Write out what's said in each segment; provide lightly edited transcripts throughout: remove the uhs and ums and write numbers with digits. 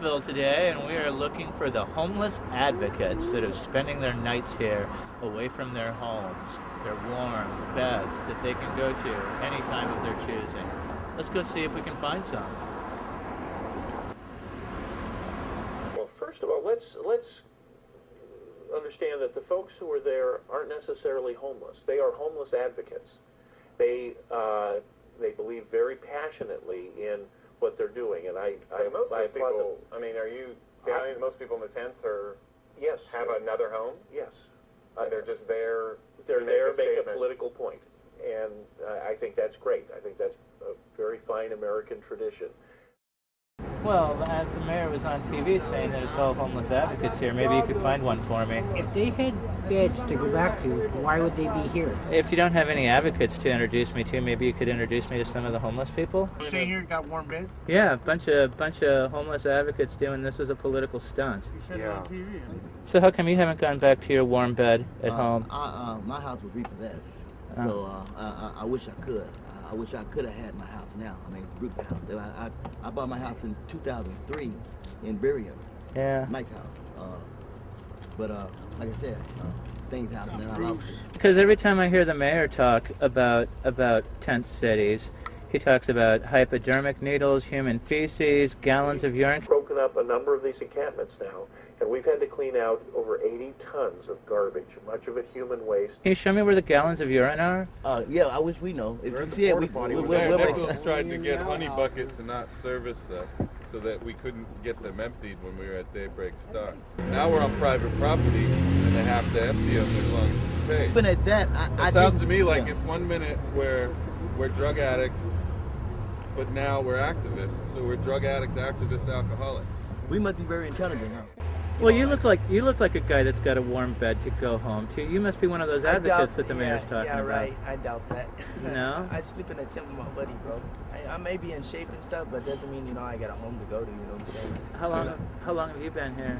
Nickelsville today, and we are looking for the homeless advocates that are spending their nights here away from their homes, their warm beds that they can go to anytime of their choosing. Let's go see if we can find some. Well, first of all, let's understand that the folks who are there aren't necessarily homeless. They are homeless advocates. They believe very passionately in what they're doing, and I most of these applaud people, them. I mean, are you doubting that most people in the tents are Yes. have another home? Yes. And they're just there. They're to there to make a statement. political point, and I think that's great. I think that's a very fine American tradition. Well, the mayor was on TV saying that it's all homeless advocates here. Maybe you could find one for me. If they had beds to go back to, why would they be here? If you don't have any advocates to introduce me to, maybe you could introduce me to some of the homeless people. Stay here, got warm beds? Yeah, a bunch of homeless advocates doing this as a political stunt. You said it on TV. So how come you haven't gone back to your warm bed at home? My house was repossessed, so I wish I could. I wish I could have had my house now. I mean, roof house. I bought my house in 2003 in Burial. Yeah. Mike's house. But like I said, things happen and I lost it. Because every time I hear the mayor talk about tent cities, he talks about hypodermic needles, human feces, gallons of urine. Broken up a number of these encampments now, and we've had to clean out over 80 tons of garbage, much of it human waste. Can you show me where the gallons of urine are? Yeah, I wish we know. If you see it, we'll Mayor make Nichols tried to get Honey Bucket to not service us so that we couldn't get them emptied when we were at daybreak start. Now we're on private property and they have to empty them as long as it's paid. Even at that, It sounds to me like it's 1 minute where we're drug addicts, but now we're activists. So we're drug addict, activist, alcoholics. we must be very intelligent, huh? Well, you look like a guy that's got a warm bed to go home to. You must be one of those advocates that the mayor's talking about. Yeah, right. I doubt that. No? I sleep in a tent with my buddy, bro. I may be in shape and stuff, but doesn't mean I got a home to go to. You know what I'm saying? How long have you been here?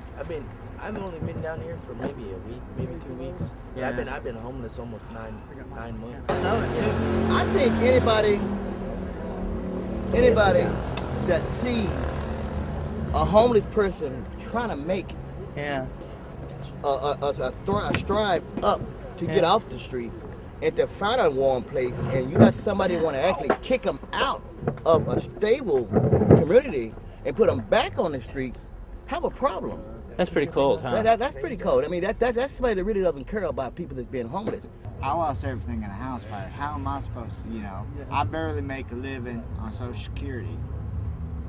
I've only been down here for maybe a week, maybe 2 weeks. Yeah. I've been homeless almost nine months. I think anybody that sees a homeless person trying to make Yeah. a strive up to get off the street and to find a warm place, and you got somebody want to actually kick them out of a stable community and put them back on the streets, have a problem. That's pretty cold, huh? That's pretty cold. I mean, that's somebody that really doesn't care about people that's being homeless. I lost everything in a house fire. How am I supposed to, I barely make a living on Social Security.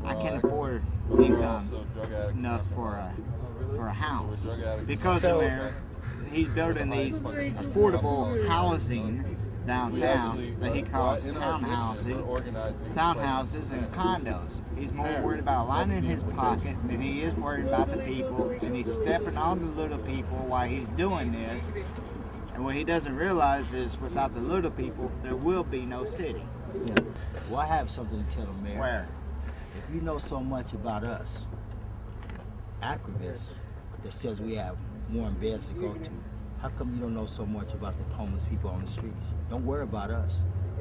I can't afford income enough for a house. Because the mayor, he's building these affordable housing downtown that he calls townhouses and condos. He's more worried about lining his pocket than he is worried about the people, and he's stepping on the little people while he's doing this. And what he doesn't realize is without the little people, there will be no city. Yeah. Well, I have something to tell the mayor. Where? If you know so much about us, activists, that says we have warm beds to go to, how come you don't know so much about the homeless people on the streets? Don't worry about us.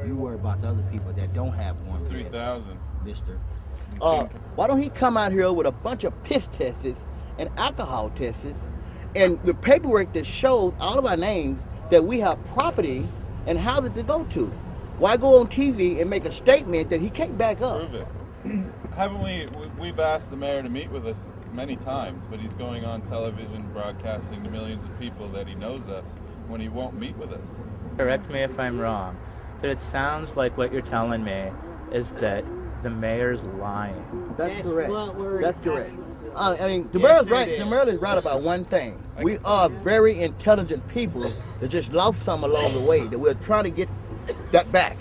You worry about the other people that don't have warm beds. 3,000. Mister. Why don't he come out here with a bunch of piss tests and alcohol tests and the paperwork that shows all of our names that we have property and houses to go to? Why go on TV and make a statement that he can't back up? Prove it. Haven't we've asked the mayor to meet with us many times, but he's going on television broadcasting to millions of people that he knows us when he won't meet with us. Correct me if I'm wrong, but it sounds like what you're telling me is that the mayor's lying. That's correct. That's correct. I mean, the Yes, mayor's right. The mayor is right about one thing. We are very intelligent people that just lost some along the way, that we're trying to get that back.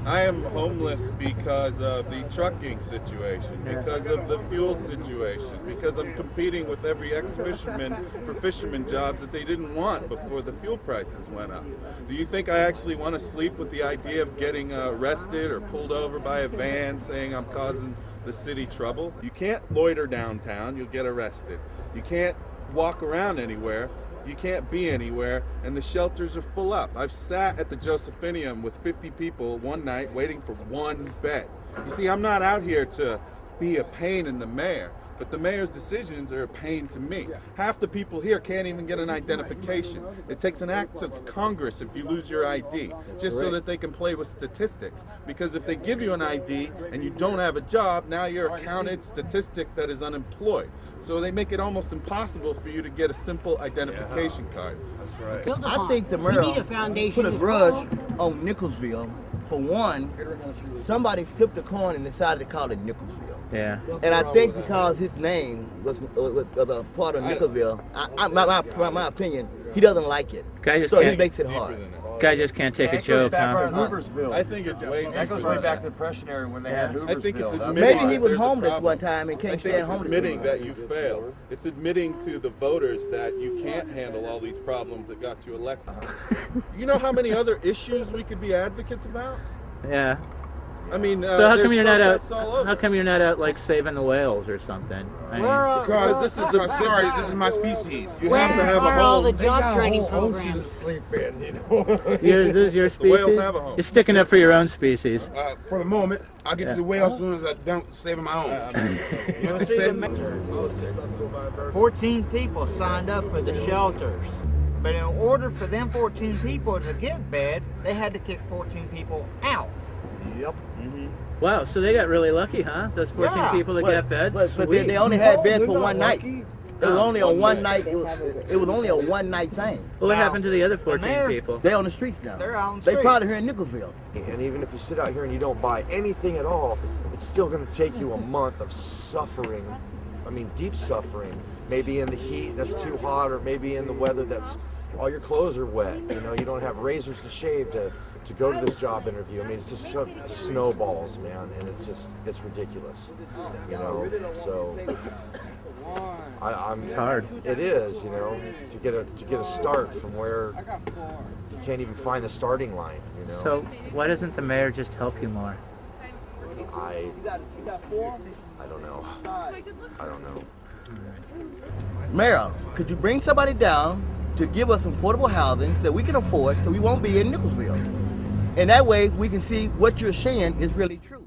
I am homeless because of the trucking situation, because of the fuel situation, because I'm competing with every ex-fisherman for fisherman jobs that they didn't want before the fuel prices went up. Do you think I actually want to sleep with the idea of getting arrested or pulled over by a van saying I'm causing the city trouble? You can't loiter downtown, you'll get arrested. You can't walk around anywhere. You can't be anywhere, and the shelters are full up. I've sat at the Josephinium with 50 people one night waiting for one bed. You see, I'm not out here to be a pain in the mayor. but the mayor's decisions are a pain to me. Half the people here can't even get an identification. It takes an act of Congress if you lose your ID, just so that they can play with statistics. Because if they give you an ID and you don't have a job, now you're a counted statistic that is unemployed. So they make it almost impossible for you to get a simple identification card. That's right. I think the mayor put a grudge on Nickelsville. For one, somebody flipped a coin and decided to call it Nickelsville. Yeah. And I think because his name was a part of Nickelsville, my opinion, he doesn't like it. So he makes it hard. Guy just can't take a joke, huh? I think it's way That goes way back to the Depression era when they had Hooversville. I think it's admitting Maybe he was there's a homeless problem. one time and I can't think stand it's homeless. admitting that you failed. It's admitting to the voters that you can't handle all these problems that got you elected. You know how many other issues we could be advocates about? Yeah. I mean, So how come you're not out? protests all over. How come you're not out like saving the whales or something? I mean, Because this is the This is my species. You have to have a all the home. job training programs? this is your species. whales have a home. You're sticking up for your own species. For the moment, I'll get to the whale as soon as I don't save my own. You know what they said? 14 people signed up for the shelters. But in order for them 14 people to get bed, they had to kick 14 people out. Yep. Wow, so they got really lucky, huh? Those 14 people that got beds. But they only had beds for one night. It was only a one night. It was only a one night thing. Well, what happened to the other 14 people? They on the streets now. They're on the They street. probably here in Nickelsville. And even if you sit out here and you don't buy anything at all, it's still going to take you a month of suffering. I mean, deep suffering. Maybe in the heat that's too hot, or maybe in the weather that's all your clothes are wet. You know, you don't have razors to shave to go to this job interview. I mean, it's just so snowballs, man, and it's ridiculous. You know, so It's hard. It is, you know, to get a start from where you can't even find the starting line. You know. So why doesn't the mayor just help you more? I don't know. I don't know. Mayor, could you bring somebody down to give us some affordable housing that we can afford so we won't be in Nickelsville? And that way we can see what you're saying is really true.